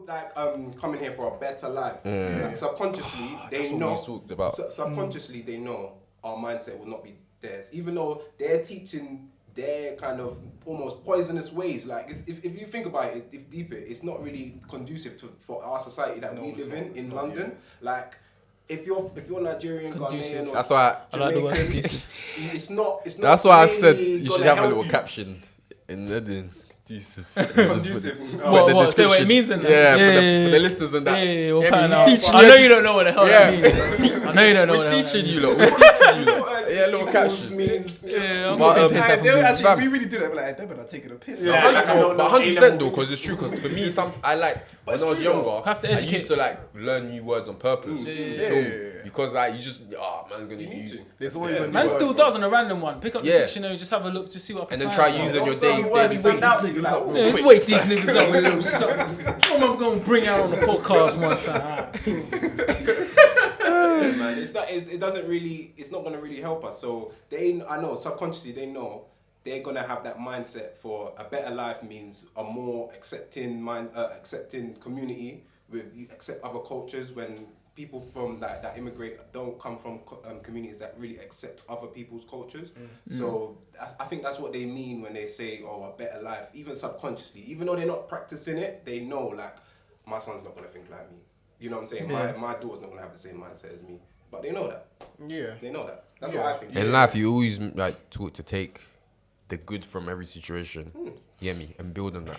like coming here for a better life. Like, subconsciously, they know. Talked about. Subconsciously, they know our mindset will not be theirs, even though they're teaching their kind of almost poisonous ways. Like, if you think about it, if deep it's not really conducive for our society that we live in London. Like, if you're Nigerian, Ghanaian, or that's why Jamaican, it's not. That's why I said really you should gonna have a help little you. caption in the conducive. Conducive. What? Say what it means in that. Yeah, for the listeners and that. Yeah, we'll Yeah, pan we out. teach I you know how you don't know what the hell that means. I know you don't know what We're the hell teaching that you, means. lot. We're teaching you, lot. Yeah, little caption. Means. Yeah, I'm But, getting pissed off. Actually, if we really do that, we're like, they're better taking a piss. But 100% though, because it's true. Because for me, when I was younger, Have to I educate. used to like learn new words on purpose. Because like you just, man's gonna use. There's always a Man still does on a random one. Pick up the Yeah. dictionary, just have a look to see what I can And then find. try using your Some daily words stand out to you, like, Yeah, let's wake these niggas up with a little something. What am I going to bring out on the podcast one time? Man, it's not. It doesn't really. It's not gonna really help us. So I know subconsciously they know they're gonna have that mindset for a better life means a more accepting community with you accept other cultures. When people from that immigrate don't come from communities that really accept other people's cultures. So I think that's what they mean when they say, "Oh, a better life." Even subconsciously, even though they're not practicing it, they know like my son's not gonna think like me. You know what I'm saying? Yeah. My daughter's not gonna have the same mindset as me, but they know that. Yeah. They know that. That's what I think. In life, you always like taught to take the good from every situation. You get me? And build on that.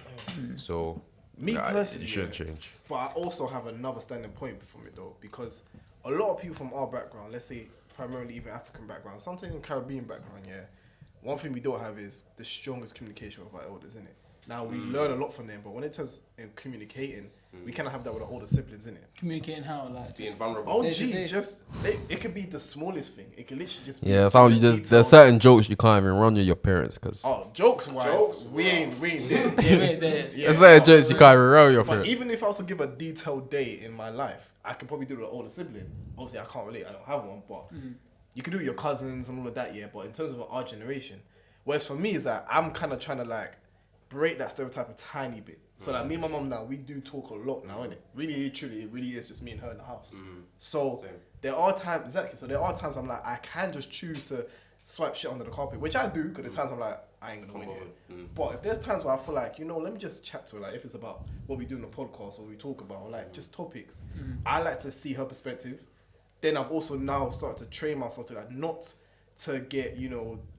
So Me personally, you shouldn't change. But I also have another standing point from it though, because a lot of people from our background, let's say primarily even African background, sometimes even Caribbean background, one thing we don't have is the strongest communication with our elders, innit? Now we learn a lot from them, but when it comes in communicating, we kind of have that with our older siblings, innit? Communicating how, like, Being vulnerable. Oh, Day to gee, day. it could be the smallest thing. It could literally just be. Yeah, some there's certain jokes you can't even run with your parents because Oh, jokes wise, we ain't there. yeah, wait, there. Yeah. there's certain jokes you can't even run with your But parents. even if I was to give a detailed day in my life, I could probably do it with an older sibling. Obviously, I can't relate. I don't have one, but you can do it with your cousins and all of that, yeah. But in terms of our generation, whereas for me is that I'm kind of trying to like break that stereotype a tiny bit. So like me and my mum now, we do talk a lot now, innit? Really, truly, it really is just me and her in the house. So Same. there are times, So there are times I'm like, I can just choose to swipe shit under the carpet, which I do, because there's times I'm like, I ain't gonna win it. But if there's times where I feel like, let me just chat to her, like if it's about what we do in the podcast or we talk about, or like just topics, I like to see her perspective. Then I've also now started to train myself to like not to get,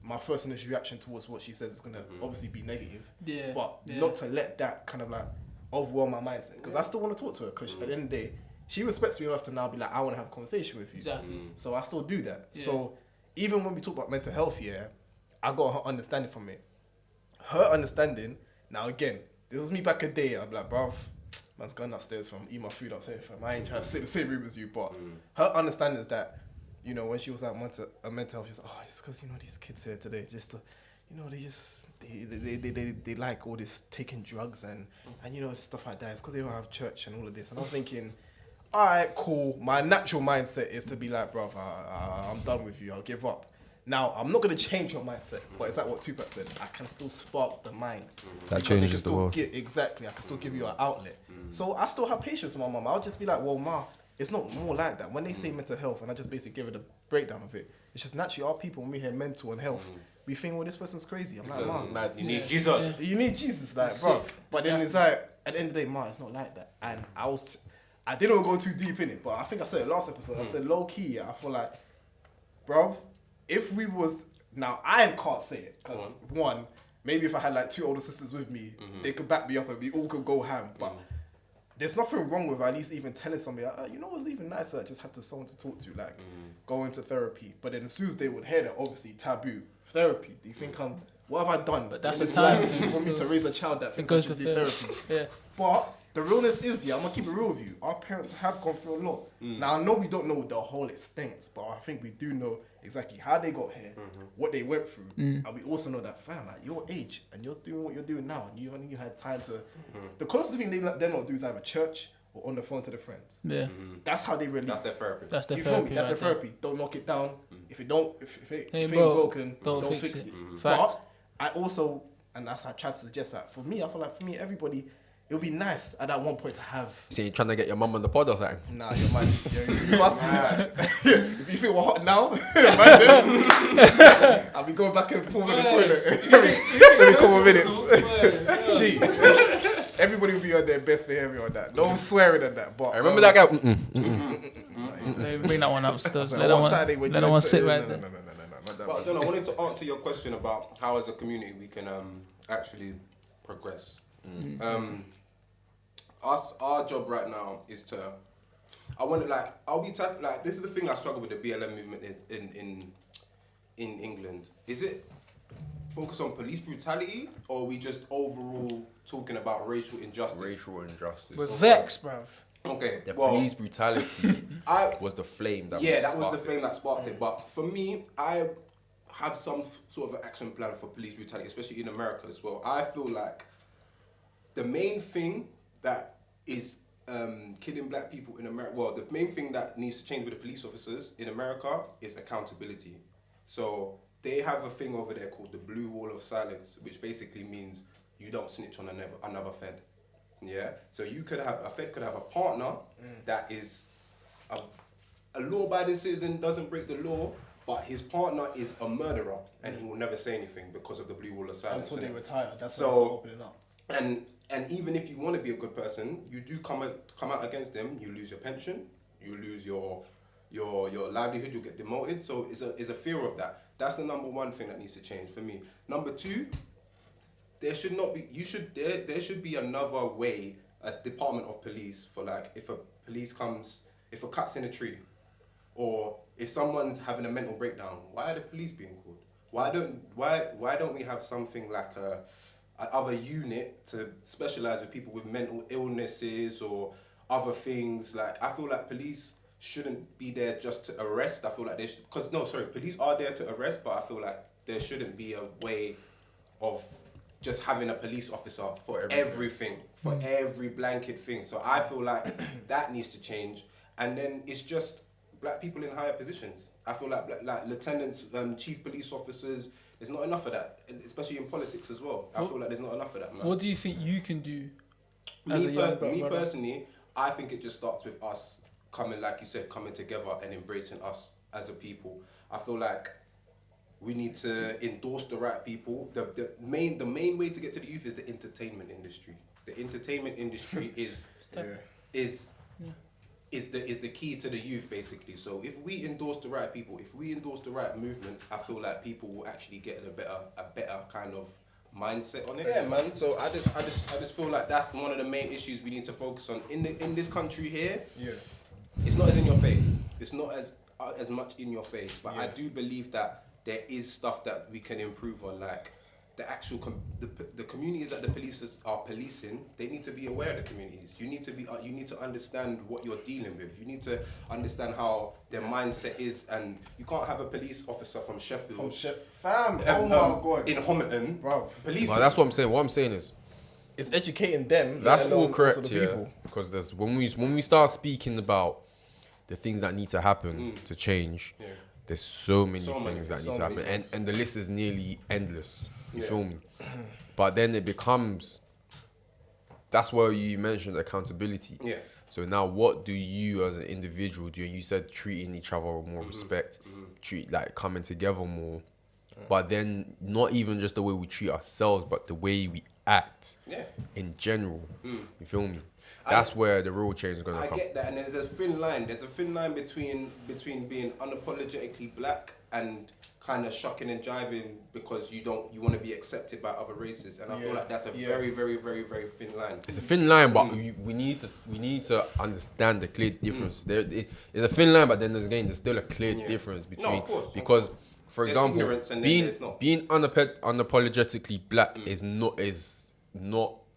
my first initial reaction towards what she says is gonna obviously be negative. Yeah. But Yeah. not to let that kind of like overwhelm my mindset. Because I still want to talk to her, because at the end of the day, she respects me enough to now be like, I want to have a conversation with you. Exactly. So I still do that. Yeah. So even when we talk about mental health, I got her understanding from it. Her understanding, now again, this was me back a day. I'm like, bruv, man's going upstairs from eat my food upstairs, fam. I ain't trying to sit in the same room as you. But her understanding is that, when she was at mental health, she's like, oh, just because, these kids here today, they like all this taking drugs and stuff like that. It's because they don't have church and all of this. And I'm thinking, all right, cool. My natural mindset is to be like, bruv, I'm done with you. I'll give up. Now, I'm not going to change your mindset, but it's like what Tupac said. I can still spark the mind. That Because it can changes the still world. Exactly. I can still give you an outlet. So I still have patience with my mum. I'll just be like, well, ma, it's not more like that. When they say mental health, and I just basically give it a breakdown of it, it's just naturally our people, when we hear mental and health, we think, well, this person's crazy. I'm like, ma, Mad. You need Jesus. you need Jesus, like, bro. But then it's like, at the end of the day, ma, it's not like that. And I didn't go too deep in it, but I think I said it last episode. I said low key, I feel like, bruv, if we was, now I can't say it, because one, maybe if I had like two older sisters with me, they could back me up and we all could go ham. But there's nothing wrong with at least even telling somebody, like, what's even nicer? I just have someone to talk to, like, go into therapy. But then as soon as they would hear that, obviously taboo therapy. Do you think what have I done? But that's in a this time life thing for me still. to raise a child that It thinks I goes to should do therapy. Yeah. But the realness is, I'm gonna keep it real with you. Our parents have gone through a lot. Now I know we don't know the whole extent, but I think we do know exactly how they got here, what they went through, and we also know that, fam, at your age, and you're doing what you're doing now, and you only had time to. The closest thing they're not do is either church or on the phone to their friends. Yeah. That's how they release. That's their therapy. That's the You feel me? therapy. That's right their therapy. Don't knock it down. If it Ain't ain't broke, broken, don't don't fix fix it. it. Facts. But I also, and that's how I try to suggest that. For me, I feel like everybody It would be nice at that one point to have. So you trying to get your mum on the pod or something? Nah, you're mad. You must be mad. If you feel hot now, man, I'll be going back and forth in the toilet every couple of minutes. Gee, everybody will be on their best behavior on that. No swearing at that. But I remember that guy. Bring that one up still. So Let that one one, Saturday when let you that went one to- sit right no, there. no, no, not that But I one. don't know. I wanted to answer your question about how, as a community, we can actually progress. Our job right now is to. I want to like. Are we type like? This is the thing I struggle with the BLM movement in England. Is it focus on police brutality, or are we just overall talking about racial injustice? Racial injustice. We're vexed, bruv. Okay. The well, police brutality I was the flame that yeah, that was the sparked thing it. that sparked it. But for me, I have some sort of an action plan for police brutality, especially in America as well. I feel like the main thing that is killing black people in America, well, the main thing that needs to change with the police officers in America is accountability. So they have a thing over there called the Blue Wall of Silence, which basically means you don't snitch on another Fed. Yeah, so you could have a Fed could have a partner that is a law-abiding citizen, doesn't break the law, but his partner is a murderer, and he will never say anything because of the Blue Wall of Silence. Until they innit? retire. That's So- why it's opening up. And even if you want to be a good person, you do come out against them, you lose your pension, you lose your livelihood, you'll get demoted. So it's a fear of that. That's the number one thing that needs to change for me. Number two, there should not be. There should be another way. A department of police for like if a cat's in a tree, or if someone's having a mental breakdown, why are the police being called? Why don't we have something like a other unit to specialize with people with mental illnesses or other things? Like I feel like police shouldn't be there just to arrest. I feel like police are there to arrest, but I feel like there shouldn't be a way of just having a police officer for everything, for every blanket thing. So I feel like that needs to change. And then it's just black people in higher positions. I feel like lieutenants, chief police officers, there's not enough of that, and especially in politics as well. I feel like there's not enough of that, man. What do you think you can do as a young black Me brother? personally, I think it just starts with us coming, like you said, coming together and embracing us as a people. I feel like we need to endorse the right people. The main way to get to the youth is the entertainment industry. The entertainment industry is the key to the youth, basically. So if we endorse the right people, if we endorse the right movements, I feel like people will actually get a better kind of mindset on it. Yeah, man. So I just feel like that's one of the main issues we need to focus on in this country here. Yeah, it's not as in your face. It's not as much in your face, but I do believe that there is stuff that we can improve on, like the actual the communities that the police are policing. They need to be aware of the communities. You need to understand what you're dealing with. You need to understand how their mindset is, and you can't have a police officer from Sheffield, Fam, oh my God. in Homerton, Bruv. policing. Well, that's what I'm saying. What I'm saying is, It's educating them. that's let all alone correct, also the yeah. people. Because there's when we start speaking about the things that need to happen to change, there's so many things that need to happen, and the list is nearly endless. You feel me? But then it becomes. That's where you mentioned accountability. Yeah. So now, what do you as an individual do? And you said treating each other with more respect, coming together more. But then not even just the way we treat ourselves, but the way we act in general. You feel me? That's where the real change is gonna come. I get that, and there's a thin line. There's a thin line between being unapologetically black and kind of shucking and jiving because you want to be accepted by other races, and I feel like that's a very, very, very, very thin line. It's a thin line, but we need to understand the clear difference. There's a thin line, but then there's still a clear difference between of course, because, for There's example, ignorance and then there's not. being unapologetically black is not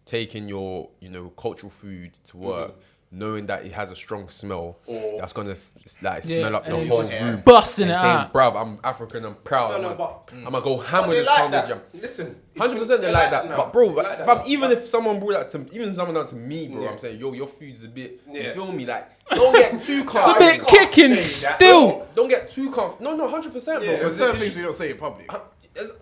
taking your cultural food to work. Knowing that it has a strong smell, that's gonna smell up the and whole just room, busting and it saying, out. "Bruv, I'm African, I'm proud. I'm gonna go ham with this poundage jam." Listen, 100% they like that. now. But bro, They like that fam, now. even if someone brought that to me, bro, Yeah. I'm saying, yo, your food's a bit. You Yeah. feel me? Like, don't get too It's comfortable. a bit kicking still. Don't get too comfortable. No, 100%, bro. There's Because certain things we don't say in public.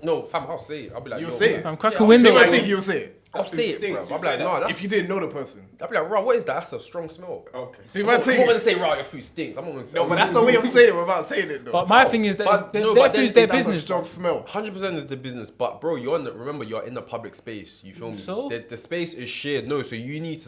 no, fam, I'll say it. I'll be like, You'll yo, say it. I'm cracking I'll window. say I it. think you'll say it. I'll say it, stinks. bro. You I'm say like, that. nah, that's. If you didn't know the person. I'll be like, raw, what is that? That's a strong smell. Okay. Big I'm man not thing. gonna say, raw, your food stinks. I'm not gonna say. No, but that's the way of saying it without saying it though. But my thing is that but their no, but then food's their it's- that's a business. strong smell. 100% is the business, but bro, remember you're in the public space. You feel me? So? The space is shared. No, so you need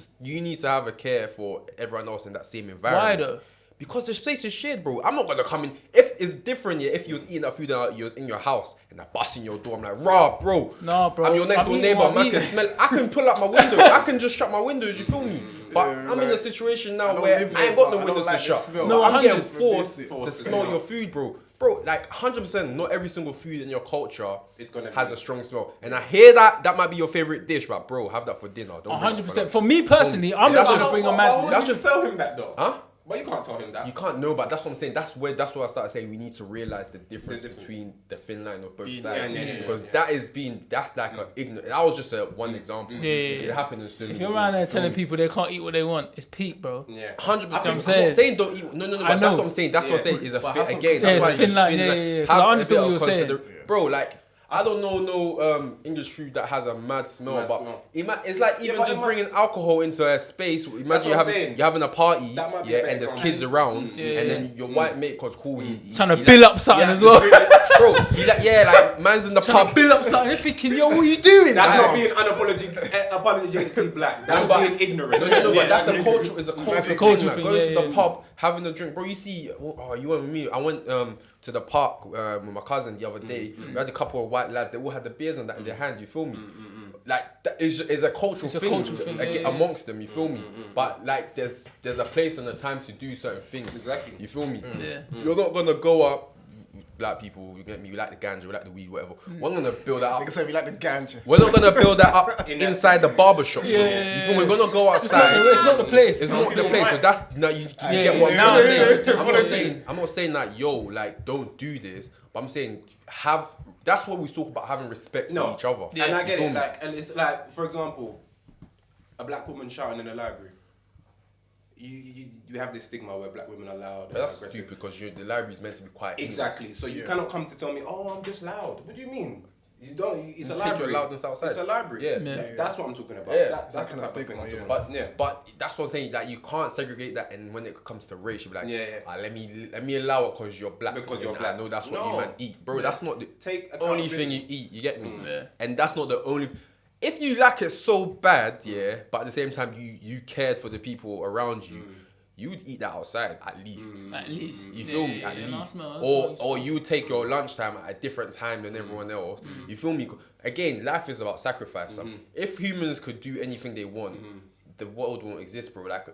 to have a care for everyone else in that same Why environment. though? Because the space is shared, bro. I'm not gonna come in. If it's different, yeah. If you was eating that food and you was in your house and I bust in your door, I'm like, raw, bro. Nah, bro. I'm your next I'm door eating neighbor. what I'm Man can eating. smell. I can pull up my window. I can just shut my windows. You feel me? But Yeah, I'm in a like, situation I now don't where live I here, ain't got but no I don't windows like to the shut. smell. No, I'm getting 100. forced to Forced to smell smell. your food, bro. Bro, like 100%, not every single food in your culture It's gonna has be- a strong smell. And I hear that might be your favorite dish, but bro, have that for dinner. Don't bring it for 100%. lunch. For me personally, I'm That's not just- gonna bring a Why man. would That's you just- tell him that though? Huh? But you can't tell him that. You can't know, but that's what I'm saying. That's why I started saying we need to realize the difference The difference. between the thin line of both Yeah, sides. yeah, yeah, Because yeah. that's like a ignorant. That was just one example. Yeah. It happened in so If many you're around there ways, you telling feel me? people they can't eat what they want, it's peak, bro. Yeah. 100%. I'm saying. not saying don't eat. No. I But that's know. what I'm saying. That's what I'm saying. Is a But fit that's again. what- That's Yeah, why it's a thin line. thin Yeah, line. yeah, yeah. Have I a understand bit what of you're saying. bro. Like I don't know no English food that has a mad smell, Mad but smell. it's like Yeah, even but just it might- bringing alcohol into a space. Imagine what you're I'm saying. having a party, That might be yeah, a better and there's example. kids around, Yeah. and then your white mate, cause cool, Trying to he build like- up something he as has to well. bro. Like man's in the Trying to pub. build up something. They're thinking, yo, what are you doing? That's Nah. not being unapologetically black. That's but- being ignorant. No, Yeah, but that's I a mean- cultural. It's a cultural cultural thing. Like, thing, going yeah, to the yeah. pub, having a drink, bro. You see, you went with me. I went to the park with my cousin the other day. We had a couple of white lads. They all had the beers and that in their hand. You feel me? Like that is a cultural It's a thing, cultural thing, yeah, yeah. amongst them. You feel me? But like, there's a place and a time to do certain things. Exactly. You feel me? Yeah. You're not gonna go up. Black people, you get me. We like the ganja, we like the weed, whatever. We're gonna build that Like I up. said, we like the ganja. We're not gonna build that up In that- inside the barber shop. bro. Yeah. You feel me? We're gonna go It's not, outside. it's not the place. It's not the place. So that's no, you Yeah, get what I'm yeah, trying to yeah, say. yeah, yeah. I'm not saying that like don't do this, but I'm saying that's what we talk about, having respect for each other. Yeah. And I You get feel it. me? Like, and it's like, for example, a black woman shouting in the library. You have this stigma where black women are loud. But that's and aggressive. stupid because the library is meant to be quiet. anyway. Exactly. So you Yeah. cannot come to tell me, oh, I'm just loud. What do you mean? You don't. It's You a take your library. loudness outside. It's a library. Yeah. Yeah. That's what I'm talking about. Yeah. That's That the kind type of of thing I'm stigma, talking yeah. about. But that's what I'm saying. Like you can't segregate that, and when it comes to race, you be like, Yeah, yeah. let me allow it because you're black. Because you're and black. I know that's what No. you man eat, bro. That's not the Take only accountability. thing you eat. You get me? Yeah. And that's not the only. If you like it so bad, yeah, but at the same time you cared for the people around you, you would eat that outside at least. At least. You feel me? Yeah, At yeah, no, I least, smell- I or smell- you take your lunchtime at a different time than everyone else. You feel me? Again, life is about sacrifice, fam. If humans could do anything they want, the world won't exist, bro. Like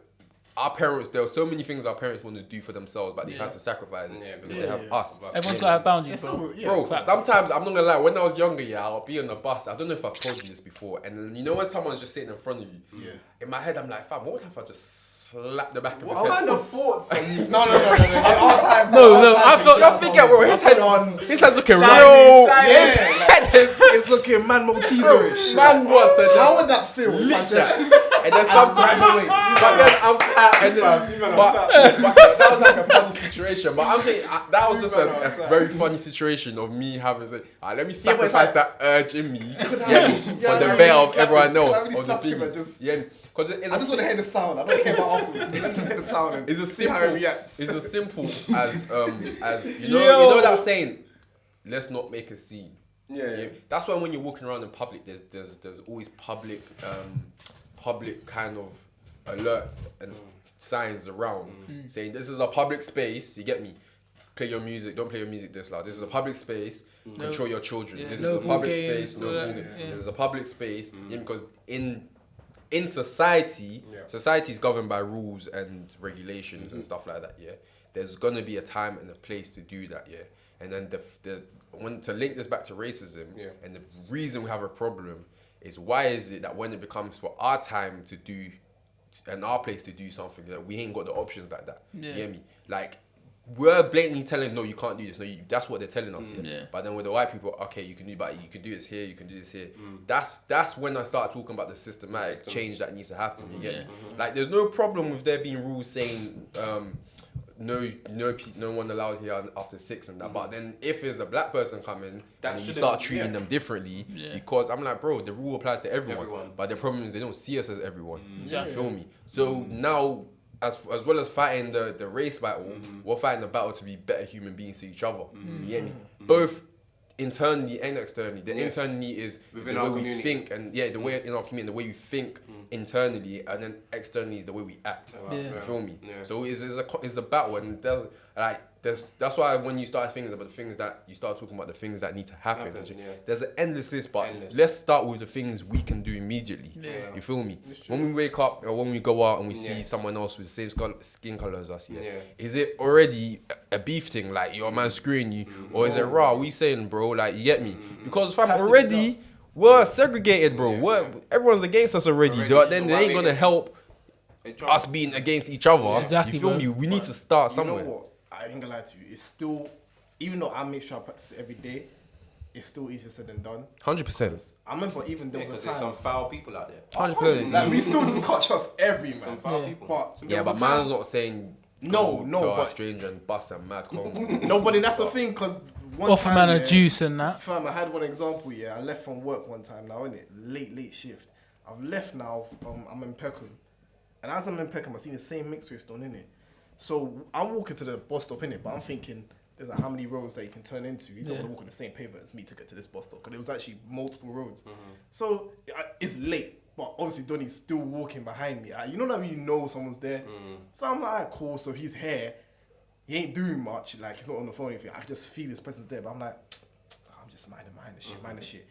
our parents, there are so many things our parents want to do for themselves, but they Yeah. had to sacrifice it Yeah, because yeah, they have yeah. us. Everyone's got to have boundaries, Yeah, bro. so- yeah. Bro, Facts. sometimes I'm not gonna lie. When I was younger, yeah, I'll be on the bus. I don't know if I've told you this before. And then you know when someone's just sitting in front of you, Yeah. in my head I'm like, fam, what if I just slap the back of his What head? kind of thoughts? No. Our No, I felt- Don't forget, bro. His head's looking real. Shiny. His head is It's looking man Malteserish. man was so How just would that feel? if I lick just that. And then sometimes, but then I'm and then, You man, I'm but that was like a funny situation. But I'm saying that was just You man, a I'm very funny situation of me having said, let me but it's sacrifice like- that urge in me, I- for the yeah, better of slap everyone him. Can I else really of the slap him thing. and just- Yeah, because it's I just want to hear the sound. I don't care about afterwards. Let's just hear the sound and It's a see how simple. it reacts. It's as simple as you know that saying. Let's not make a scene. Yeah. That's why when you're walking around in public, there's always public kind of alerts and signs around saying this is a public space. You get me? Play your music. Don't play your music this loud. This is a public space. Control your children. Yeah, This no is a ball public games, space. No all that, bullying. yeah. This is a public space. Yeah, because in society, Yeah. society is governed by rules and regulations and stuff like that. Yeah, there's gonna be a time and a place to do that. Yeah, and then when to link this back to racism, Yeah. and the reason we have a problem is why is it that when it becomes for our time to do and our place to do something that we ain't got the options like that. Yeah. You get me? Like we're blatantly telling no, you can't do this. No, that's what they're telling us. Yeah. But then with the white people, okay, you can do, but you can do this here, you can do this here. That's when I start talking about the systematic change that needs to happen. You get me? Like there's no problem with there being rules saying no one allowed here after 6 and that. But then if there's a black person coming, That and you shouldn't- start treating yeah. them differently, Yeah. because I'm like, bro, the rule applies to everyone. Everyone. But the problem is they don't see us as everyone. Yeah. You feel me? So now, as well as fighting the race battle, we're fighting the battle to be better human beings to each other. You get me? Both internally and externally. The internally is Within the our way we community. think, and the way in our community, the way we think internally, and then externally is the way we act. Yeah. You feel me? Yeah. So it's a battle, and that's why when you start thinking about the things that you start talking about the things that need to happen. Happen, yeah. There's an endless list, but Endless. let's start with the things we can do immediately. Yeah. You feel me? When we wake up or when we go out and we see Yeah. someone else with the same skin color as us, Yeah. is it already a beef thing? Like your man screwing you, or is it raw? We saying, bro, like you get me? Because if I'm Has to be already, we're segregated, bro. Everyone's against us already. Already. But then So they why ain't we gonna need- help They try- us being against each other. Exactly, You feel bro. me? We need to start You somewhere. know what? I ain't gonna lie to you. It's still, even though I make sure I practice it every day, it's still easier said than done. 100%. I remember even there was Because a there's some time. foul people out there. 100%. Like, we still just can't trust every Some man. foul Yeah. people. But there Yeah, was but a time- man's not saying No, go no, to a but- stranger and bust a mad combo. No, but then that's the thing, because one Offer time, man a yeah, juice and that. Fam, I had one example, yeah. I left from work one time now, innit? Late shift. I've left now, I'm in Peckham. And as I'm in Peckham, I seen the same mixed race done, innit? So I'm walking to the bus stop, innit? But I'm thinking, there's like how many roads that you can turn into. He's not Yeah. going to walk on the same pavement as me to get to this bus stop. Because there was actually multiple roads. So it's late. But obviously Donny's still walking behind me. You know that when you know someone's there? So I'm like, alright, cool. So he's here. He ain't doing much. Like, he's not on the phone or anything. I can just feel his presence there. But I'm like, I'm just minding the shit.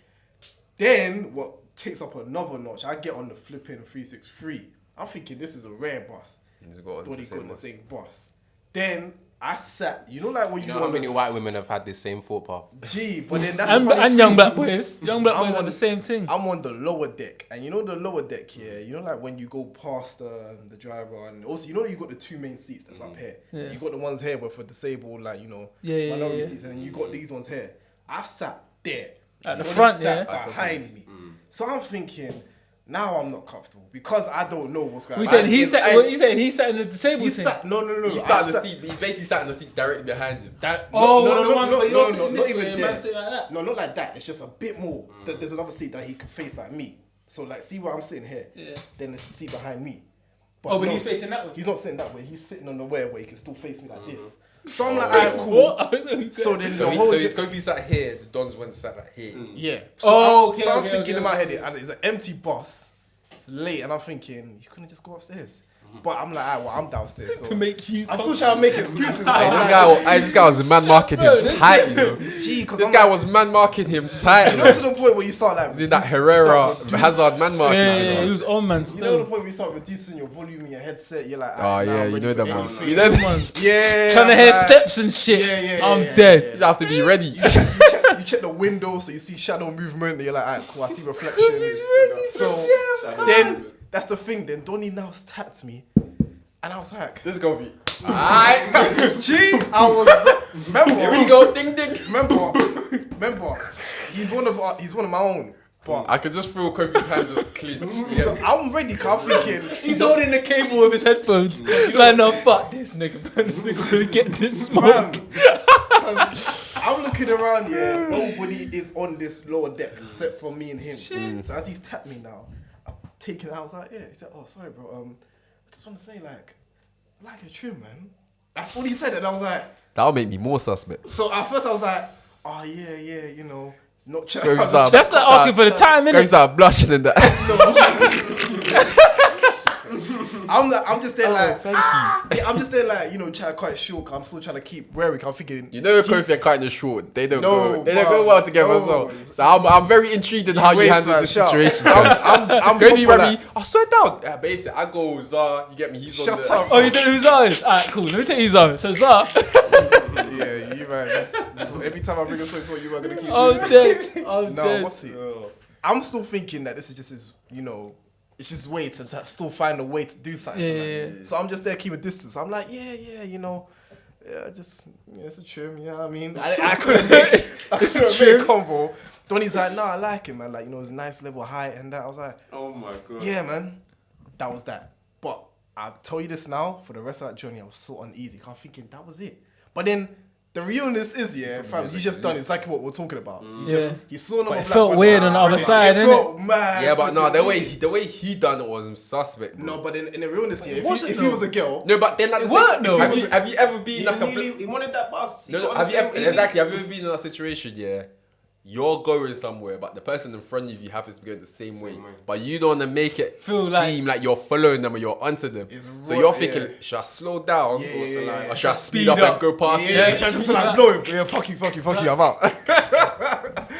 Then, what takes up another notch, I get on the flipping 363. I'm thinking, this is a rare bus. He's got on Donny the got same on the bus. same bus. Then, I sat, you know like when You you know go how on many the... white women have had this same thought path? Gee, but then that's And, the funny and young thing. black boys. Young black I'm boys are on- the same thing. I'm on the lower deck, and you know the lower deck here. You know, like when you go past the driver, and also you know that you got the two main seats that's up here. Yeah. You got the ones here where for disabled, like Yeah, minority yeah. seats, and then you got these ones here. I've sat there At the Donny front, sat yeah. behind me. So I'm thinking, now I'm not comfortable because I don't know what's going We on. said I- he I- sat. What you saying? He sat in the disabled He thing. sat. No. He I sat in the seat. He's basically sat in the seat directly behind him. That, Oh, no, one of the ones where you're sitting not this even way and there. man sitting like that. No, not like that. It's just a bit more. There's another seat that he can face like me. So like, see where I'm sitting here. Yeah. Then there's a seat behind me. Oh, but no, he's facing that way. He's not sitting that way. He's sitting on the where he can still face me like this. So I'm like, alright, cool. What? So then So, the whole his Kofi sat here, the Dons went sat like here. yeah. Oh, okay, So I'm okay, thinking okay, in my okay. head, and it's an empty bus. It's late, and I'm thinking you couldn't just go upstairs. But I'm like, alright, well, I'm downstairs. So To make you. I'm still trying to make excuses. Hey, I'm this guy was man marking him tight, you know. gee, because This guy was man marking him tight. You know, to the point where you start like Did that reduce- Herrera start reduce- Hazard man marking. Yeah, you yeah, know. he was on man. You know the Still. point where you start reducing your volume in your headset. You're like, Oh alright, now yeah, I'm you ready know for them. anything. You know them. Yeah, Trying to I'm hear like- steps and shit. Yeah, I'm yeah, dead. yeah. You have to be ready. You check the window, so you see shadow movement. And you're like, alright, cool. I see reflection. So then that's the thing. Then Donny now stats me, and I was like, This is gonna be. Alright. gee, I was. Remember, Here we go. Ding ding. Remember, he's one of my own. But I could just feel Kofi's hand just clench. so I'm ready. Cause I'm thinking. He's holding the cable with his headphones. Like, no, fuck this nigga. This nigga really get this smoke. Man, 'cause I'm looking around here. Nobody is on this lower deck except for me and him. So as he's tapped me now, I'm taking it out. I was like, yeah. He said, oh, sorry, bro. I just want to say, like, I like your trim, man. That's what he said. And I was like, That'll make me more suspect. so at first I was like, oh, yeah, you know, not ch- Goes I was up. That's like asking for the time, Kofi innit? started blushing in that. I'm just there like, Thank you. yeah, I'm just there like, you know, trying to quite short. 'Cause I'm still trying to keep wary. I'm thinking, You know, Kofi and Kyne are short. They don't No, go. They don't bro, go well together. no. So I'm very intrigued in how you waste, handle man, this shut up. situation. I'm Kofi proper Remy, like, I swear down. Yeah, basically, I go Zar. You get me? He's on shut the. up. Oh, you don't know who Zara is? Alright, cool. Let me tell you Zara. So Zara. Yeah, you man. So every time I bring a song, so you are gonna keep. I'm dead. I'm No, dead. what's it? I'm still thinking that this is just his, you know, it's just way to still find a way to do something. Yeah, like yeah, that. So I'm just there keeping distance. I'm like, yeah, you know, it's a trim. You know what I mean? I couldn't make convo. Donny's like, no, I like it, man. Like, you know, it's a nice level height and that. I was like, Oh my god. yeah, man, that was that. But I'll tell you this now, for the rest of that journey, I was so uneasy. I'm thinking that was it. But then the realness is, fam, he just done exactly what we're talking about. He saw another But it black felt man, weird on the other side, It innit? felt mad. Yeah, but no, freaking the way he done it was suspect. Bro. No, but in the realness, it wasn't if he though. was a girl, No, but then at the It same weren't time, though. have you ever been like He wanted that bus. He No, got on have the you same ever, Ely. exactly? Have you ever been in a situation? Yeah, you're going somewhere, but the person in front of you happens to be going the same way, but you don't want to make it seem like you're following them or you're onto them. So you're thinking, should I slow down or should I speed up and go past them? yeah, just like blow him. Yeah, fuck you, I'm out.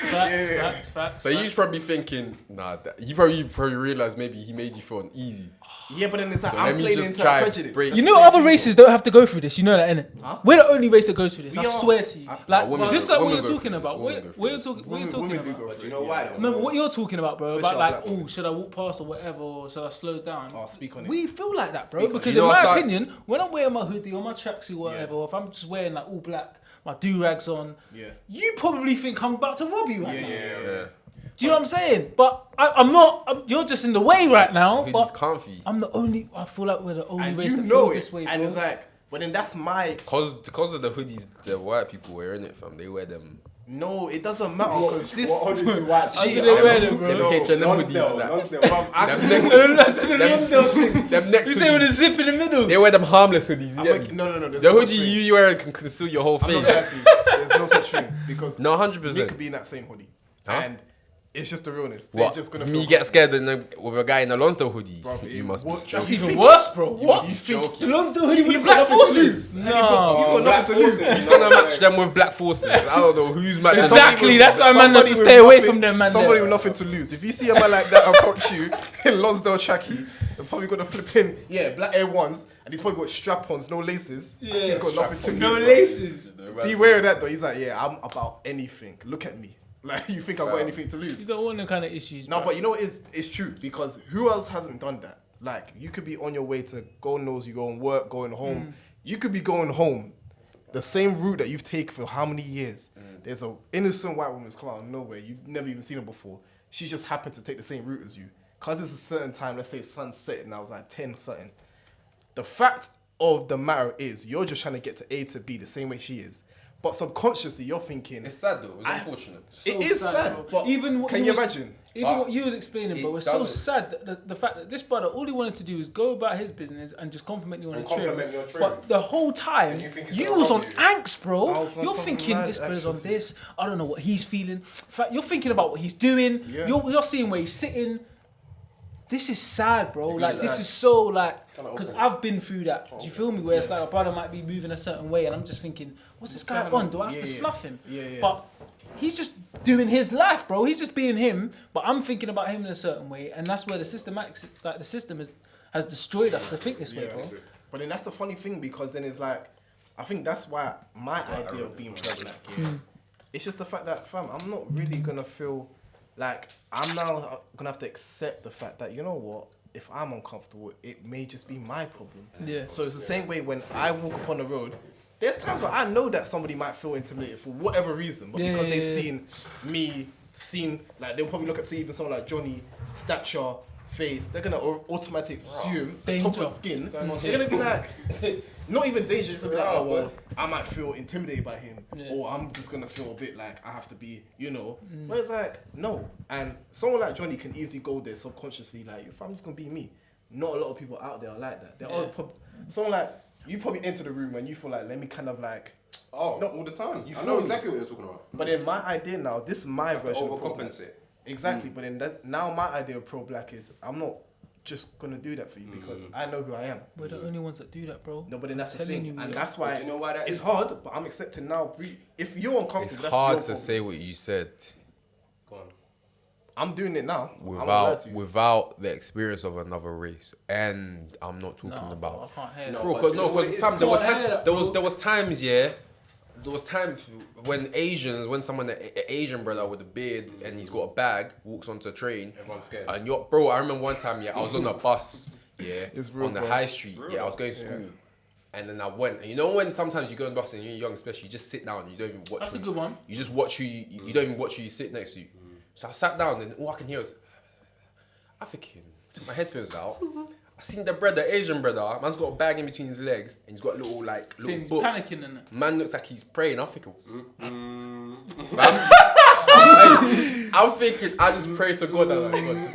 Facts. So you're probably thinking, you probably realize maybe he made you feel uneasy. Yeah, but then it's like So I'm let me playing just into try prejudice. break- That's You the know same other people. races don't have to go through this. You know that, innit? Huh? We're the only race that goes through this. We I are. swear to you. Like, women just go- like what women you're go talking through about. this, What women go what you're through talking, what you're talking Women do about. go But through you it, know why? yeah. though? Remember what you're talking about, bro? Especially About like, black women. should I walk past or whatever, or should I slow down? Oh, speak on it. We feel like that, bro. Speak on Because it. You in know, my I start- opinion, when I'm wearing my hoodie or my tracksuit, whatever, or if I'm just wearing like all black, my do rags on, you probably think I'm about to rob you right now. Yeah. Do you know what I'm saying? But I'm not. You're just in the way right now. Hoodie's But comfy. I'm the only. I feel like we're the only And race you that know feels it. this way, bro. And it's like, but then that's my Because of the hoodies the white people wear, innit, fam? They wear them. no. It doesn't matter because this. What hoodies do white How cheat? did they wear them, bro? Them H&M hoodies and that. Lonsdale. Them next, That's the Lonsdale thing. them next You say with a hoodies. zip in the middle. They wear them harmless hoodies. You get me? No. There's The no hoodie such thing. you wear can conceal your whole I'm not face. gonna lie to you. There's no such thing because No, me 100%. could be in that same hoodie, Huh? and it's just the realness. They're What? just gonna Me feel get scared with a guy in a Lonsdale hoodie. Bruv, You must be what- joking. That's You even think- worse, bro. What? You think The Lonsdale hoodie with He's the got black nothing to forces? lose. No. He's got nothing to lose. He's gonna match them with black forces. I don't know who's matching. Exactly, that's why man has to with stay away nothing- from them, man. Somebody there. with nothing to lose. If you see a man like that approach you in Lonsdale trackie, they're probably gonna flip in. Yeah, black Air Ones, and he's probably got strap-ons, no laces. Yeah, he's got nothing to lose. No bro. laces. Beware of that though. He's like, yeah, I'm about anything. Look at me. Like you think I've got anything to You lose? don't want them kind of issues. No, bro. but you know what is it's true because who else hasn't done that? Like you could be on your way to God knows you going work, going home. You could be going home, the same route that you've taken for how many years. There's a innocent white woman who's come out of nowhere. You've never even seen her before. She just happened to take the same route as you. Cause it's a certain time. Let's say it's sunset, and I was like 10 something. The fact of the matter is, you're just trying to get to A to B the same way she is. But subconsciously, you're thinking It's sad though. It's unfortunate. it is sad. bro. But Even what can he you was- imagine? Even what you was explaining, bro, it it's so doesn't- sad that the fact that this brother, all he wanted to do is go about his business and just compliment you on And a trim. compliment your trim. But the whole time, And you think it's you gonna was on rob you. angst, bro. I was on You're some thinking mad this brother's on ecstasy. this. I don't know what he's feeling. In fact, you're thinking about what he's doing. Yeah. You're seeing where he's sitting. This is sad, bro. Like this sad. is so like Trying to because open I've been through that. Do you feel me? Where it's like a brother might be moving a certain way, and I'm just thinking, what's this guy going on? on? Do I have Yeah, to yeah. snuff him? Yeah, yeah. But he's just doing his life, bro. He's just being him. But I'm thinking about him in a certain way, and that's where the system has destroyed us to think this way, bro. But then that's the funny thing because then it's like, I think that's why my idea of being pro-black, it's just the fact that, fam, I'm not really gonna feel like I'm now gonna have to accept the fact that, you know what, if I'm uncomfortable, it may just be my problem. Yeah. So it's the same way when I walk upon the road, there's times where I know that somebody might feel intimidated for whatever reason, but Yeah, because yeah, they've yeah. seen, like they'll probably look at, say, even someone like Johnny, stature, face, they're gonna automatically assume the top Danger. of skin. They're gonna be like, not even danger, just be like, oh well, I might feel intimidated by him, Yeah. or I'm just gonna feel a bit like I have to be, you know. But it's like, no. And someone like Johnny can easily go there subconsciously, like, if I'm just gonna be me. Not a lot of people out there are like that. There are someone like you probably enter the room and you feel like, let me kind of like. Oh, No, all the time. you I feel know me? exactly what you're talking about. But then my idea now, this is my To version of pro-black. overcompensate. Exactly, but then now my idea of pro-black is I'm not just gonna do that for you because I know who I am. We're the only ones that do that, bro. No, but then that's the Telling thing, you we and are. that's why But do you know why that it's is? hard. But I'm accepting now. If you're uncomfortable, It's that's hard your to problem. say what you said Go on. I'm doing it now. I'm not allowed to. without the experience of another race, and I'm not talking Nah, about. bro, I can't hear No, that. Bro, but because you know what it is? fam, Go on, there was times, yeah. There was times when someone, an Asian brother with a beard and he's got a bag, walks onto a train. Everyone's scared. And bro, I remember one time, yeah, I was on a bus, yeah, It's real, on the bro. high street, real, yeah, I was going to school. And then I went, and you know when sometimes you go on the bus and you're young, especially, you just sit down and you don't even watch That's a who- good one. You just watch who you don't even watch who you sit next to. So I sat down and all I can hear was, I thinking, took my headphones out. I seen the brother, Asian brother. Man's got a bag in between his legs, and he's got a little Seeing book. panicking and that. Man looks like he's praying. I'm thinking, I'm thinking, I just pray to God. I'm like, God, just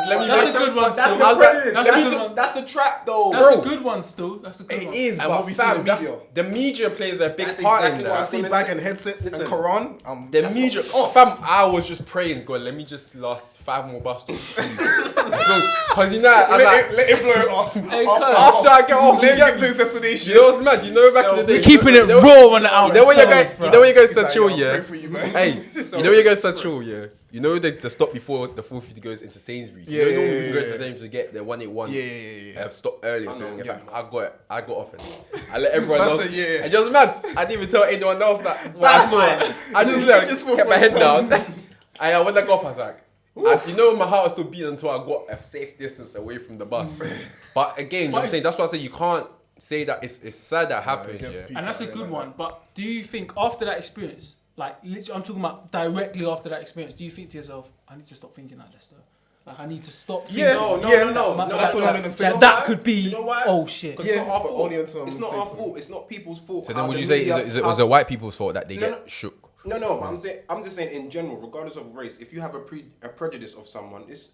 let me. That's a good one. That's Still. the prejudice. That's a good one. That's the trap, though. That's bro. a good one. Still, that's a good It one. is, And but what we see in fam, the media. the media plays a big That's part exactly in what I that. see bag and headsets Listen. and Quran. The that's media, fam, I was just praying, God, let me just last 5 more bus stops, please. Because you know, I'm like, let it blow it off. Hey, after I get off, Let you it get get to his destination. You know what's mad? You know back in the day, Keeping it you know, raw on the outer. You know when you cells, guys, bro. you know when you guys He's said like, chill, "Yo, yeah. pray for you, man." Hey, you know when you guys said chill, yeah. You know the stop before the 450 goes into Sainsbury's. You know Yeah, normally you yeah, can go to yeah. Sainsbury's to get the 181. Yeah. Stop earlier, I so know, in yeah. fact, I got off and I let everyone That's else. it, yeah. And just mad, I didn't even tell anyone else that what I That's saw. mine. I just like Just kept my head down. And when I got off, I was like. You know, my heart was still beating until I got a safe distance away from the bus. But again, you know what I'm saying, that's why I say you can't say that it's sad that happened. gets Yeah. peak. And that's a good one. But do you think after that experience, like literally, I'm talking about directly after that experience, do you think to yourself, I need to stop thinking like this though? Like I need to stop. Yeah, No, thinking that's what I'm gonna say. That could be. Do you know why? Oh shit. Because it's not our but fault. only until It's I'm not saying our something. fault. It's not people's fault. So How then would the you say media- is it how- was it white people's fault that they No, get shook? No, but I'm just saying in general, regardless of race, if you have a prejudice of someone, it's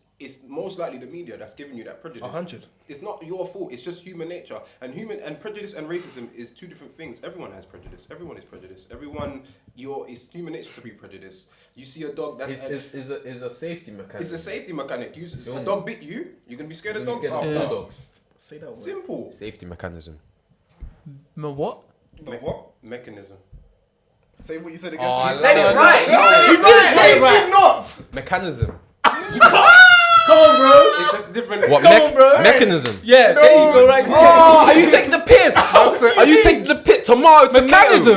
most likely the media that's giving you that prejudice. 100. It's not your fault. It's just human nature, and prejudice and racism is two different things. Everyone has prejudice. Everyone is prejudiced. It's human nature to be prejudiced. You see a dog that's Is a safety mechanism. it's a safety mechanic. A dog bit you, you're gonna be scared of dogs. Say that word. Simple. Safety mechanism. What? What? Mechanism. Say what you said again. Oh, I said love it right. You didn't say it right. not. Mechanism. Come on, bro. It's just different. What Come on, bro. mechanism? Yeah, there you go, right there. Oh, are you taking the piss? Are you taking the piss? Tomato. Mechanism.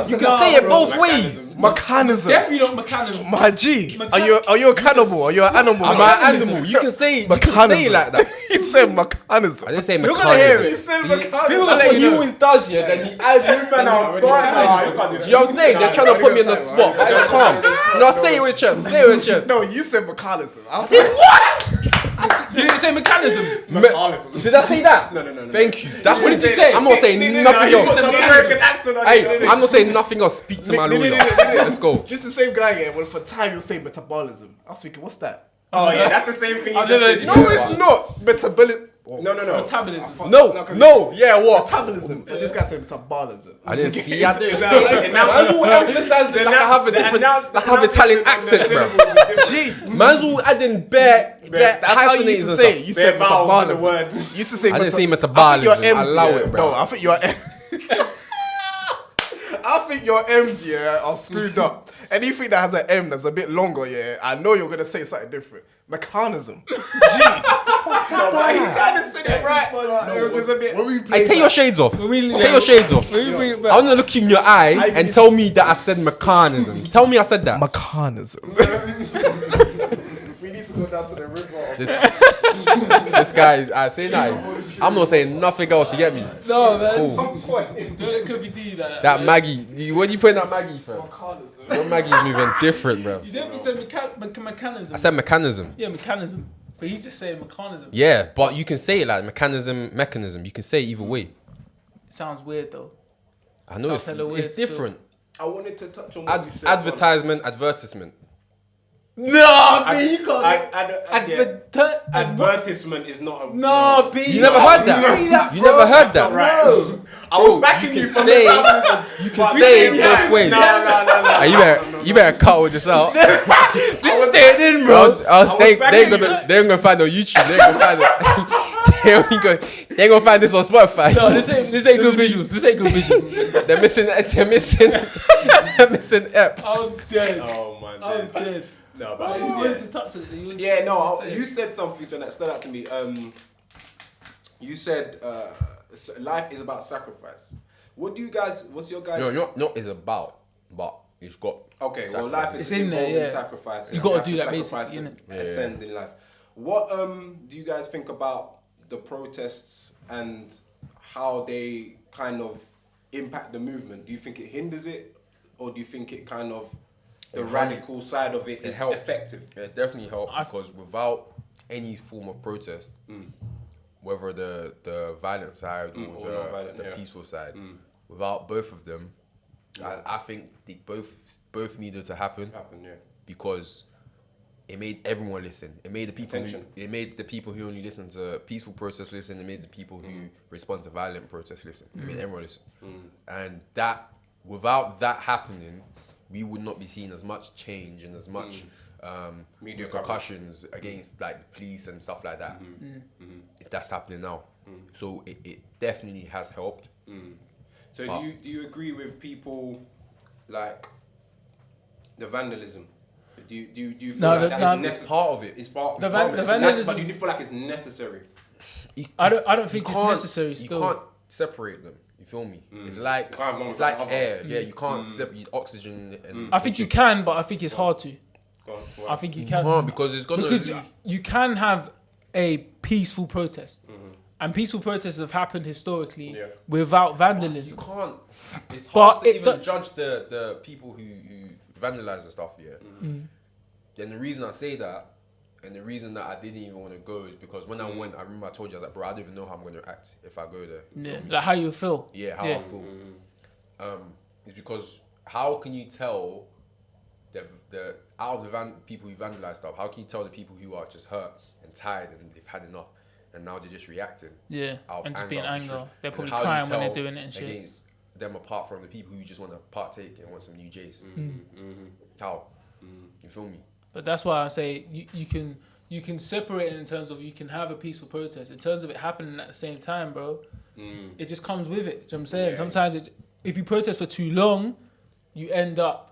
You can say it both ways. Mechanism. Definitely not mechanism. My G. Are you a cannibal? Are you an animal? I'm an animal. You can say it. You can say it like that. He said mechanism. I didn't say You're gonna hear mechanism. it. See, People that's gonna what let he you know. always does, yeah. Then he adds in. Man, I'm gone. Do you know what I'm saying? They're trying to put me in the spot. It's calm. No, say it with chest. Say it with chest. No, you said mechanism. I was like, What? You didn't say mechanism. Did I say that? No. Thank you. That's What did you say? I'm not saying nothing You put else. some American accent on it. Hey, I'm not saying nothing else. Speak to my lawyer. Let's go. This is the same guy, yeah. Well, for time you say metabolism. I was thinking, what's that? Oh yeah, that's the same thing. You I've just never did. heard No, you say it's not. Metabolism. No. Metabolism. No, yeah, what? Metabolism. But this guy said metabolism. I didn't see. I didn't Now- say. now- Man's all emphasizing like I have a different, like I have Italian accent, bro. G. Man's all adding bare That's how you used to say it. You Bare said vowels in the metabolism. word. You used to say I didn't say I think metabolism. your M's, Allow yeah. it, bro. No, I think your I think your M's, yeah, are screwed up. Anything that has an M that's a bit longer, yeah, I know you're gonna say something different. Mechanism. G. No, but he kind of said it right. No, there's a bit. When we Hey, play take your shades off. we- Take your shades off. When you bring it I back. want to look you in your eye and tell me that I said mechanism. Tell me I said that. mechanism. We need to go down to the river. This guy is, I say that. I'm not saying nothing else. You get me? No, man. Cool. Don't let Kobe D that. That Maggie. What you put in that Maggie for? Mechanism. Your Maggie's moving different, bro. You definitely said mechanism. I said mechanism. Yeah, mechanism. But he's just saying mechanism. Yeah, but you can say it like mechanism. You can say it either way. It sounds weird though. I know Sounds hella weird it's different. I wanted to touch on what you said. Advertisement. No, B, you can't. Advertisement is not a. No, B. You never heard that. You never heard that. Right. No. I was backing you can from say- the time. You can say it both ways. No. You better cut all this out. This staying in, Bro, bro. they ain't gonna find it on YouTube. They ain't gonna find it. they ain't gonna find this on Spotify. No, this ain't good visuals. This ain't good visuals. They're missing app. I'm dead. Oh man. I'm dead. No, Oh, you wanted to touch it. Yeah, no. You said something John, that stood out to me. You said life is about sacrifice. What's your guys? No, not is about, but it's got. Okay, well, sacrifice. life is It's in there, involving yeah. sacrifice. You gotta have do to that sacrifice basically, to innit? ascend in life. What do you guys think about the protests and how they kind of impact the movement? Do you think it hinders it, or do you think it kind of the radical side of it is effective? It definitely helped because without any form of protest, whether the violent side or or non-violent, the yeah. peaceful side. Without both of them, I think they both needed to happen Yeah. because it made everyone listen. It made the people Attention. the people who only listen to peaceful protests listen. It made the people who respond to violent protests listen. It made everyone listen. And that without that happening, we would not be seeing as much change and as much Media repercussions against like the police and stuff like that. If that's happening now, so it definitely has helped. So But- do you agree with people like the vandalism? Do you feel No, like the- that no, is It's part of it. It's part, The it's part of it. the It's nec- vandalism- but do you feel like it's necessary? I don't think You it's can't- necessary You still. can't separate them. You feel me? It's like can't have one it's without like the other. air. Yeah, you can't separate oxygen and. I think you can, but I think it's hard to. Go on, I think you can. can't because it's gonna Because lose. you can have a peaceful protest. And peaceful protests have happened historically Yeah. without You vandalism. can't. It's But hard to it even do- judge the people who vandalize the stuff. Yeah. Then the reason I say that, and the reason that I didn't even want to go is because when I went, I remember I told you I was like, bro, I don't even know how I'm going to act if I go there. You Yeah, feel me? like how you feel. Yeah, how Yeah. I feel. It's because how can you tell the out of the people who vandalize stuff? How can you tell the people who are just hurt and tired and they've had enough and now they're just reacting? Yeah, Out of and just being anger, anger. frustration. They're And probably how do you crying when they're tell doing it and shit. against them apart from the people who just want to partake and want some new J's. How? You feel me? But that's why I say you can separate it in terms of you can have a peaceful protest. In terms of it happening at the same time, bro, it just comes with it. Do you know what I'm saying? Yeah. Sometimes if you protest for too long, you end up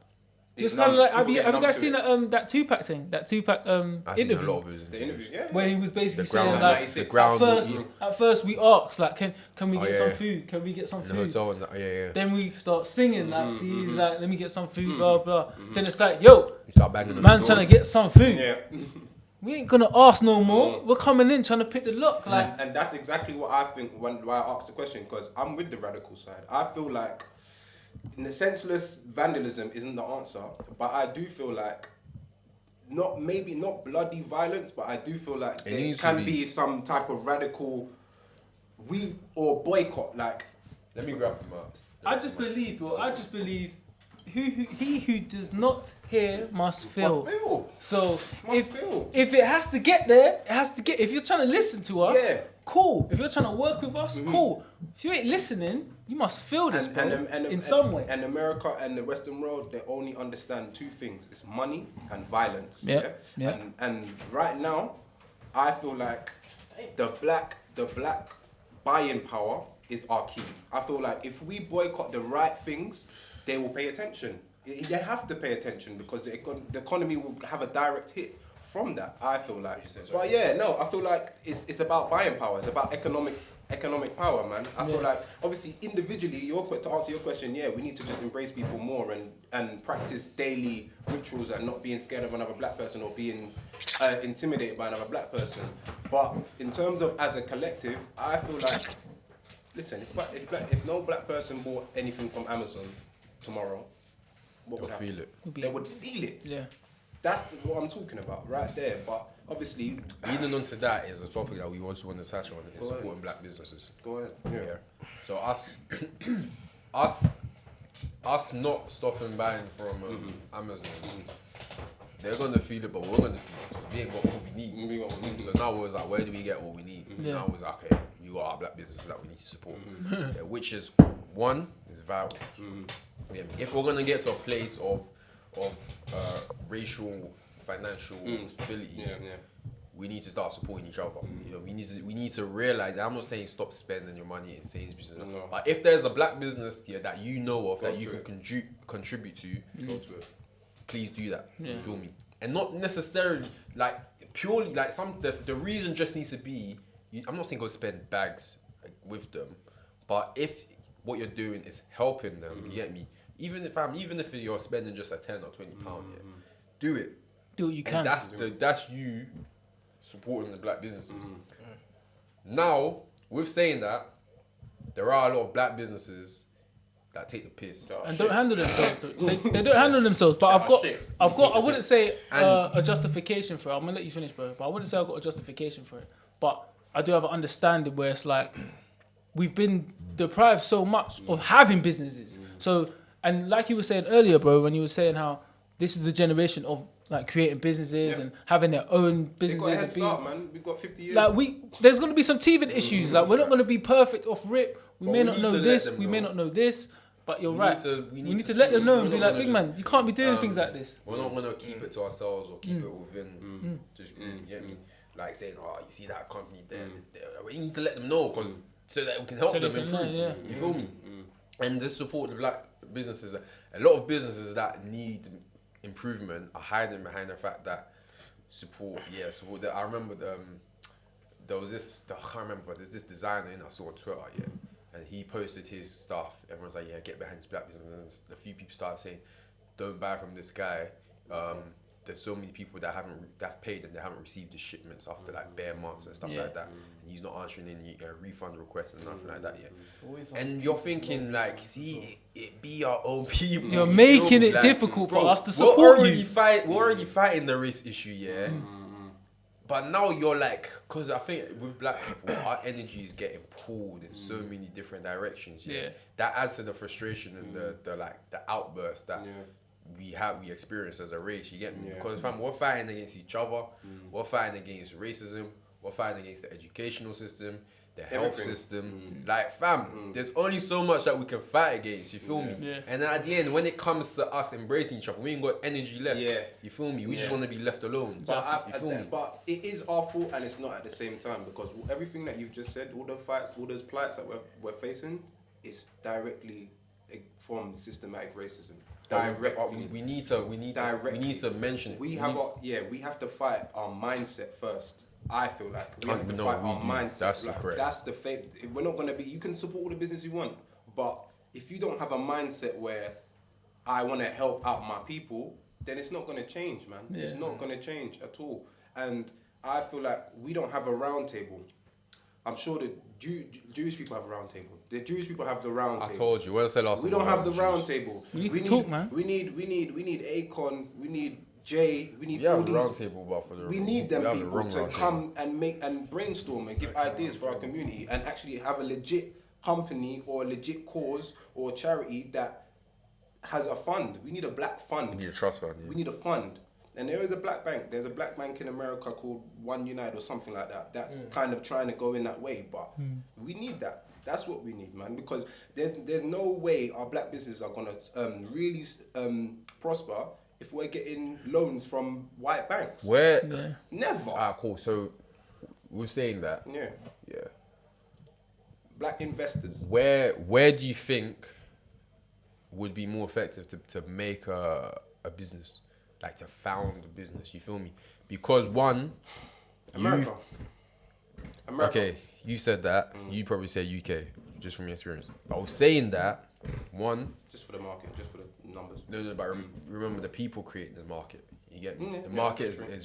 just It's kind of numb. like have People you get numb guys to seen it. that Tupac thing? That Tupac I've seen a interview lot of those The interview, yeah. where he was basically The saying ground, like the ground at first we asked like can we Oh, get yeah. some food? Can we get some in the food? hotel and yeah. Then we start singing like please like let me get some food blah blah. Then it's like yo You start banging on man the trying to doors. get some food. Yeah. We ain't gonna ask no more. We're coming in trying to pick the lock. Like And that's exactly what I think why I asked the question, because I'm with the radical side. I feel like in the senseless vandalism isn't the answer, but I do feel like maybe not bloody violence, but I do feel like there needs to can be. be some type of radical or boycott. Like, Let me grab them out. I just believe, bro. I just believe he who does not hear must feel. must feel. So Must feel. if it has to get there, it has to get. If you're trying to listen to us, Yeah. cool. If you're trying to work with us, cool. If you ain't listening, you must feel this, bro, in some way. And America and the Western world, they only understand two things: it's money and violence. Yeah, yeah. And right now, I feel like the black buying power is our key. I feel like if we boycott the right things, they will pay attention. They have to pay attention because the economy will have a direct hit from that. I feel like. But yeah, no, I feel like it's about buying power. It's about economic power, man. I feel like obviously individually, to answer your question, yeah, we need to just embrace people more and practice daily rituals and not being scared of another black person or being intimidated by another black person. But in terms of as a collective, I feel like, listen, if no black person bought anything from Amazon tomorrow, what would They'll happen? feel it. They would feel it. Yeah. That's what I'm talking about right there. But obviously, Leading on to that is a topic that we also want to touch on, is Go ahead. supporting black businesses. go ahead. Yeah. So us not stopping buying from Amazon, they're gonna feel it, but we're gonna feel it because we ain't got what we need. We got what we need. So now it was like, where do we get what we need? Yeah. Now it's like, okay, you got our black businesses that we need to support, yeah, which is one is vital. Yeah, if we're gonna get to a place of racial, financial stability, we need to start supporting each other. You know, we need to realize that. I'm not saying stop spending your money in Sainsbury's, No. but if there's a black business here that you know of Go that you to can it. contribute to, Go to it. please do that. Yeah. You feel me? And not necessarily like purely like the reason just needs to be. I'm not saying go spend bags with them, but if what you're doing is helping them, you get me. Even if you're spending just a £10 or £20, yeah, do it. Do what you can. And that's you supporting the black businesses. Now, with saying that, there are a lot of black businesses that take the piss. and don't handle themselves. They don't handle themselves. But I wouldn't say a justification for it. I'm gonna let you finish, bro. But I wouldn't say I've got a justification for it. But I do have an understanding where it's like we've been deprived so much of having businesses. So, and like you were saying earlier, bro, when you were saying how this is the generation of like creating businesses and having their own They businesses got a head and being start, man. We've got 50 years. like there's gonna be some teething issues. Like we're not gonna be perfect off rip. We But may we not need know to let this. them We may know. not know this. But you're We right. need to- we we need need to to let speak. them know We're and be not like, gonna big man, just, you can't be doing things like this. We're not gonna keep it to ourselves or keep it within this group. You get me? Like saying, oh, you see that company there. We need to let them know because so that we can help So they them can improve. learn, yeah. You feel me? And this support the black businesses. A lot of businesses that need improvement are hiding behind the fact that support. Yeah, support. I remember there was this. I can't remember, but there's this designer I saw on Twitter. Yeah. And he posted his stuff. Everyone's like, yeah, get behind this black business. And a few people started saying, don't buy from this guy. There's so many people that have paid and they haven't received the shipments after like bare months and stuff like that. And he's not answering any refund requests and nothing like that yet. And you're thinking like, see, it be our own people. You're you making know? it Like, difficult for bro, us to support you. We're already fighting the race issue, yeah. But now you're like, because I think with black people, our energy is getting pulled in so many different directions. Yeah, that adds to the frustration and the outburst that we experience as a race. You get me? Because fam, we're fighting against each other. We're fighting against racism. We're fighting against the educational system, the health system. Like fam, there's only so much that we can fight against. You feel me? Yeah. And then at the end, when it comes to us embracing each other, we ain't got energy left. Yeah. You feel me? We just want to be left alone. But, You feel me? but it is our fault and it's not at the same time because everything that you've just said, all the fights, all those plights that we're facing, is directly from systematic racism. Directly. We need to mention it. We have to fight our mindset first. I feel like we have to No, fight we our do. mindset. That's like, correct. That's the fate. We're not gonna be. You can support all the business you want, but if you don't have a mindset where I want to help out my people, then it's not gonna change, man. It's not gonna change at all. And I feel like we don't have a round table. I'm sure the Jewish people have a round table. The Jewish people have the round table. I told you. When I said last We time, don't have the round table. We need to talk, man. We need Akon. We need Jay. We need Yeah, all the these. round table, but for the We need them we have the people wrong to round come and make and brainstorm and give ideas for our community and actually have a legit company or a legit cause or charity that has a fund. We need a black fund. table. You need a trust fund. Yeah. We need a fund. And there is a black bank. There's a black bank in America called One United or something like that. That's kind of trying to go in that way. But we need that. That's what we need, man. Because there's no way our black businesses are going to really prosper if we're getting loans from white banks. Where? Never. Cool. So we're saying that. Yeah. Yeah. Black investors. Where do you think would be more effective to make a business, like to found a business? You feel me? Because one, America. America. Okay, you said that. You probably said UK, just from your experience. I was saying that one. Just for the market, just for the numbers. No, but remember the people create the market. You get me? Yeah, The yeah, market that's true. is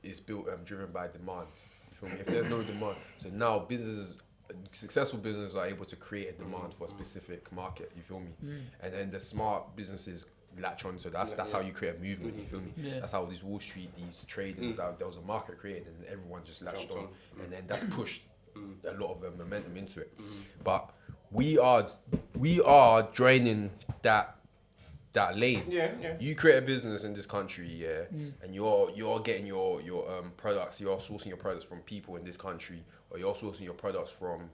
just built driven by demand. You feel me? If there's no demand, so now successful businesses are able to create a demand for a specific market. You feel me? And then the smart businesses latch on. So that's how you create a movement. You feel me? Yeah. That's how these Wall Street, these traders, there was a market created, and everyone just latched on, and then that's pushed a lot of momentum into it. But we are joining that lane. Yeah. You create a business in this country, and you're getting your products. You're sourcing your products from people in this country, or you're sourcing your products from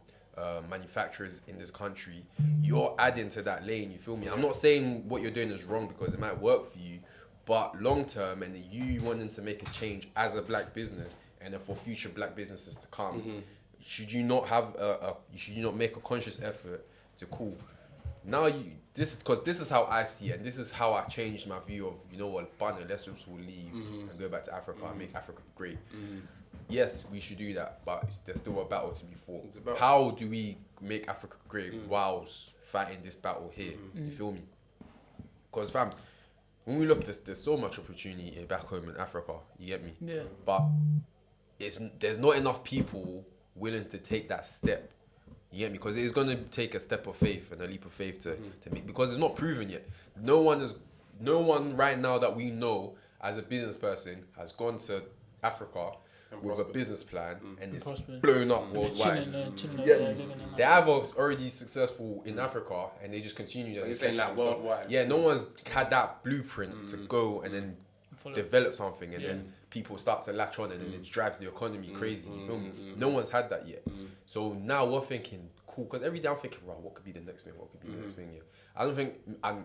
manufacturers in this country. You're adding to that lane. You feel me? I'm not saying what you're doing is wrong because it might work for you, but long term, and you wanting to make a change as a black business, and then for future black businesses to come, should you not have should you not make a conscious effort to now this is how I see it, and this is how I changed my view of, you know what, Bana, let's just leave and go back to Africa and make Africa great. Yes, we should do that, but there's still a battle to be fought. How do we make Africa great whilst fighting this battle here? You feel me? Because fam, when we look at this, there's so much opportunity back home in Africa. You get me? Yeah. But there's not enough people willing to take that step. You get me? Because it's going to take a step of faith and a leap of faith to make, because it's not proven yet. No one right now that we know as a business person has gone to Africa with a prosper. business plan and it's Prosper. blown up And they're worldwide. chilling over Yeah. there, living in They're that. either already successful in Africa and they just continue. But and you're they saying set like themselves- worldwide. Yeah, no one's had that blueprint to go and then Follow. develop something and Yeah. then people start to latch on and then it drives the economy crazy. You feel me? No one's had that yet. So now we're thinking, cool, because every day I'm thinking, right, what could be the next thing? What could be the next thing? Yeah, I don't think,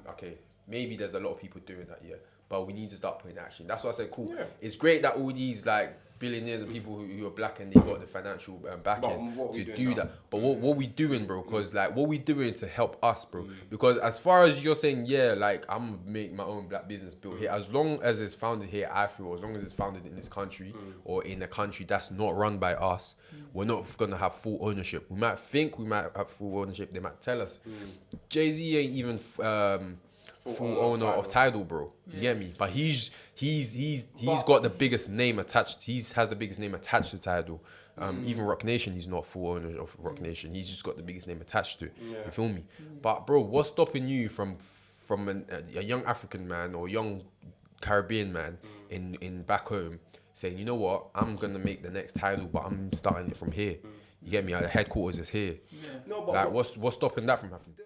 okay, maybe there's a lot of people doing that, yeah, but we need to start putting action. That's why I said, cool. Yeah. It's great that all these like billionaires and people who are black and they got the financial backing what we to doing do now? that. But what we doing, bro? Because like what we doing to help us, bro? Because as far as you're saying, yeah, like I'm gonna make my own black business built here. As long as it's founded here, I feel, as long as it's founded in this country or in a country that's not run by us, we're not gonna have full ownership. We might think we might have full ownership. They might tell us. Jay-Z ain't even full owner of Tidal, bro. You get me? But he's got the biggest name attached. Has the biggest name attached to Tidal. Even Rock Nation, he's not full owner of Rock Nation. He's just got the biggest name attached to it. You feel me? But bro, what's stopping you from a young African man or young Caribbean man in back home saying, you know what, I'm gonna make the next Tidal, but I'm starting it from here. You get me? The headquarters is here. No, but Like, what's stopping that from happening?